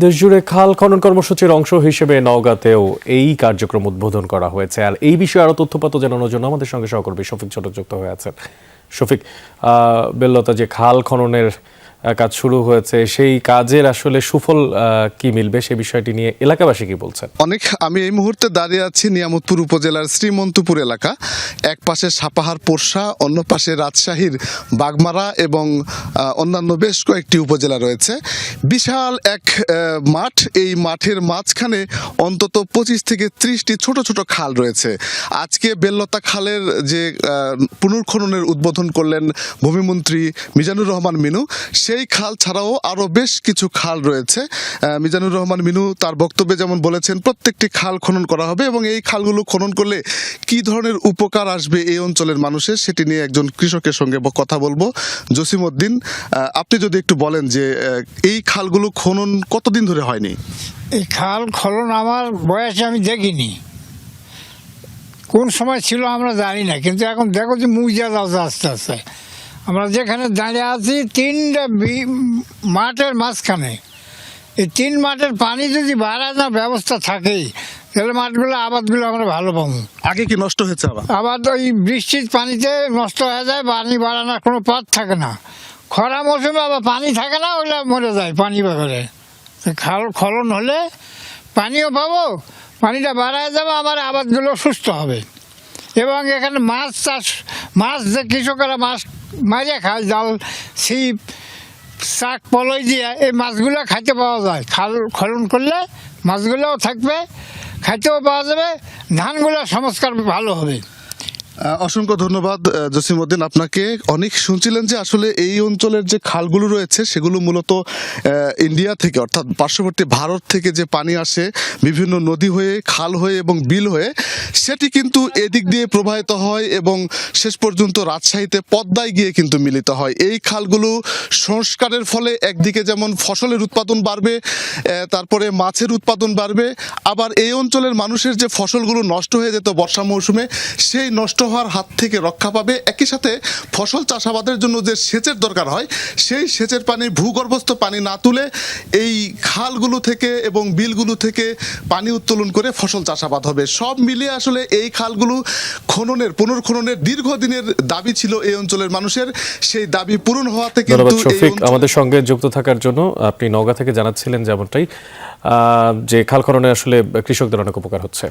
দেশজুড়ে খাল খনন কর্মসূচির অংশ হিসেবে নওগাঁতেও এই কার্যক্রম উদ্বোধন করা হয়েছে। আর এই বিষয়ে আরো তথ্যপাত্র জানানোর জন্য আমাদের সঙ্গে সহকর্মী শফিক ছোট যুক্ত হয়ে আছেন। শফিক, বেল্লতা, যে খাল খননের কাজ শুরু হয়েছে, সেই কাজের আসলে সুফল কি মিলবে সে বিষয়টি নিয়ে এলাকাবাসী কি বলছেন? আমি এই মুহূর্তে দাঁড়িয়ে আছি নিয়ামতপুর উপজেলার শ্রীমন্তপুর এলাকা। এক পাশে সাপাহার পোরশা, অন্য পাশে রাজশাহীর বাগমারা এবং অন্যান্য বেশ কয়েকটি উপজেলা রয়েছে। বিশাল এক মাঠ, এই মাঠের মাঝখানে অন্তত 25 থেকে 30টি ছোট ছোট খাল রয়েছে। আজকে বেল্লতা খালের যে পুনর্খননের উদ্বোধন করলেন ভূমিমন্ত্রী মিজানুর রহমান মিনু, সেই খাল ছাড়াও আরো বেশ কিছু খাল রয়েছে। মিজানুর রহমান মিনু তার বক্তব্যে যেমন বলেছেন, প্রত্যেকটি খাল খনন করা হবে এবং এই খালগুলো খনন করলে কি ধরনের উপকার আসবে এই অঞ্চলের মানুষের, সেটি নিয়ে একজন কৃষকের সঙ্গে কথা বলবো। জসিম উদ্দিন, আপনি যদি একটু বলেন যে এই খালগুলো খনন কতদিন ধরে হয়নি? এই খাল খনন আমার বয়সে আমি দেখিনি, কোন সময় ছিল আমরা জানি না, কিন্তু এখন দেখো যে মুজিয়া যাচ্ছে আস্তে আস্তে। আমরা যেখানে দাঁড়িয়ে আছি 3টা মাঠের মাঝখানে, এই 3 মাঠের পানি যদি বাড়ানোর ব্যবস্থা থাকেই তাহলে মাঠগুলো আবাদগুলো আমরা ভালো পাবো। আগে কি নষ্ট হয়েছে? আবাদ ওই বৃষ্টির পানিতে নষ্ট হয়ে যায়, পানি বাড়ানোর কোনো পথ থাকে না। খরা মৌসুমে আবার পানি থাকে না, ওইটা মরে যায় পানি ব্যাপারে। খাল খনন হলে পানিও পাবো, পানিটা বাড়ায় যাবে, আমার আবাদগুলো সুস্থ হবে। এবং এখানে মাছ চাষ, মাছ যে কৃষকেরা মাছ মারিয়ে খায়, জাল, ছিপ, শাক, পলই দিয়ে এই মাছগুলো খাইতে পাওয়া যায়। খাল খনন করলে মাছগুলোও থাকবে, খাইতেও পাওয়া যাবে, ধানগুলো সংস্কার ভালো হবে। অসংখ্য ধন্যবাদ জসিম উদ্দিন আপনাকে। অনেক শুনছিলেন যে আসলে এই অঞ্চলের যে খালগুলো রয়েছে সেগুলো মূলত ইন্ডিয়া থেকে, অর্থাৎ পার্শ্ববর্তী ভারত থেকে যে পানি আসে বিভিন্ন নদী হয়ে, খাল হয়ে এবং বিল হয়ে, সেটি কিন্তু এদিক দিয়ে প্রবাহিত হয় এবং শেষ পর্যন্ত রাজশাহীতে পদ্মায় গিয়ে কিন্তু মিলিত হয়। এই খালগুলো সংস্কারের ফলে একদিকে যেমন ফসলের উৎপাদন বাড়বে, তারপরে মাছের উৎপাদন বাড়বে, আবার এই অঞ্চলের মানুষের যে ফসলগুলো নষ্ট হয়ে যেত বর্ষা মৌসুমে, সেই নষ্ট হওয়ার হাত থেকে রক্ষা পাবে। একই সাথে ফসল চাষাবাদের জন্য যে সেচের দরকার হয়, সেই সেচের পানি, ভূগর্ভস্থ পানি না তুলে এই খালগুলো থেকে এবং বিলগুলো থেকে পানি উত্তোলন করে ফসল চাষাবাদ হবে। সব মিলিয়ে আসলে এই খালগুলো খননের, পুনর্খননের দীর্ঘদিনের দাবি ছিল এই অঞ্চলের মানুষের। সেই দাবি পূরণ হওয়াতে কিন্তু শফিক, আমাদের সঙ্গে যুক্ত থাকার জন্য। আপনি নওগাঁ থেকে জানাচ্ছিলেন যেমনটাই, যে খাল খননে আসলে কৃষকদের অনেক উপকার হচ্ছে।